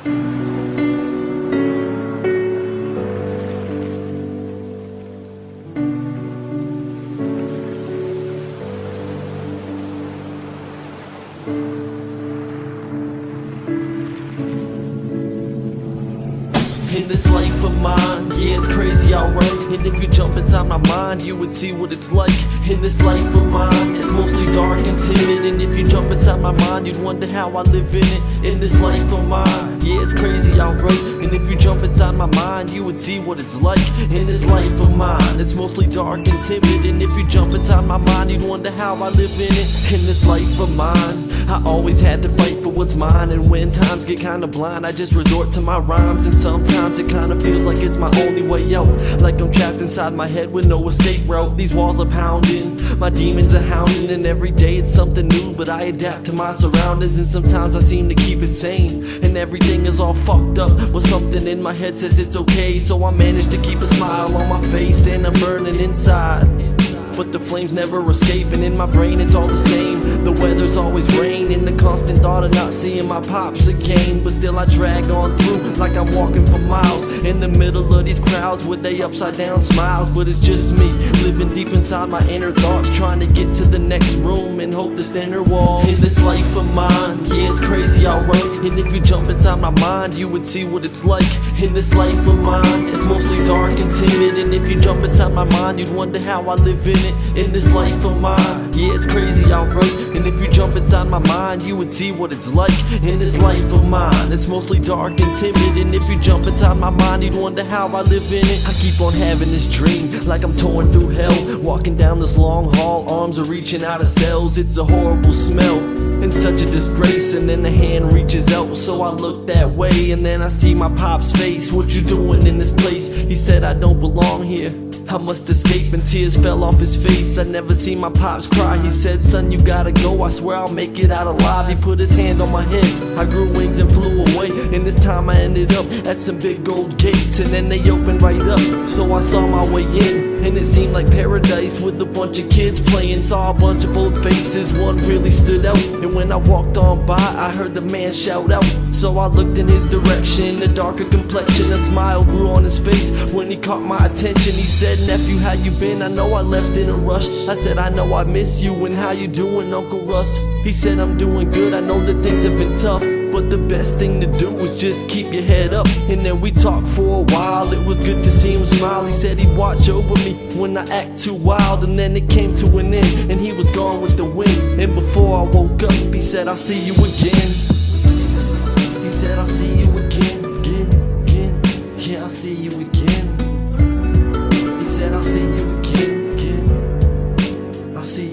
In this life of mine, yeah, it's crazy, alright. And if you jump inside my mind, you would see what it's like. In this life of mine, it's mostly dark and timid. And if you jump inside my mind, you'd wonder how I live in it. In this life of mine, yeah, it's crazy, alright. And if you jump inside my mind, you would see what it's like. In this life of mine, it's mostly dark and timid. And if you jump inside my mind, you'd wonder how I live in it. In this life of mine, I always had to fight for what's mine. And when times get kinda blind, I just resort to my rhymes. And sometimes it kinda feels like it's my only way out, like I'm trapped inside my head with no escape route. These walls are pounding, my demons are hounding, and every day it's something new, but I adapt to my surroundings. And sometimes I seem to keep it sane, and everything is all fucked up, but something in my head says it's okay. So I manage to keep a smile on my face, and I'm burning inside, but the flames never escape. And in my brain it's all the same. The weather's always rain, and the constant thought of not seeing my pops again. But still I drag on through like I'm walking for miles in the middle of these crowds with they upside down smiles. But it's just me living deep inside my inner thoughts, trying to get to the next room and hope this thinner walls. In this life of mine, yeah, it's crazy, alright. And if you jump inside my mind, you would see what it's like. In this life of mine, it's mostly dark and timid. And if you jump inside my mind, you'd wonder how I live in it. In this life of mine, yeah, it's crazy, alright. And if you jump inside my mind, you would see what it's like. In this life of mine, it's mostly dark and timid. And if you jump inside my mind, you'd wonder how I live in it. I keep on having this dream, like I'm torn through hell, walking down this long hall, arms are reaching out of cells. It's a horrible smell and such a disgrace. And then the hand reaches out, so I look that way, and then I see my pop's face. What you doing in this place? He said I don't belong here, I must escape, and tears fell off his face. I never seen my pops cry. He said, son, you gotta go, I swear I'll make it out alive. He put his hand on my head, I grew wings and flew away. And this time I ended up at some big gold gates, and then they opened right up, so I saw my way in. And it seemed like paradise with a bunch of kids playing. Saw a bunch of old faces, one really stood out. And when I walked on by, I heard the man shout out. So I looked in his direction, a darker complexion, a smile grew on his face when he caught my attention. He said, nephew, how you been? I know I left in a rush. I said, I know I miss you, and how you doing, Uncle Russ? He said, I'm doing good, I know that things have been tough, but the best thing to do is just keep your head up. And then we talked for a while, it was good to see him smile. He said he'd watch over me when I act too wild. And then it came to an end, and he was gone with the wind. And before I woke up, he said, I'll see you again. He said, I'll see you again, again. Yeah, I'll see you again. He said, I'll see you again, again. I'll see you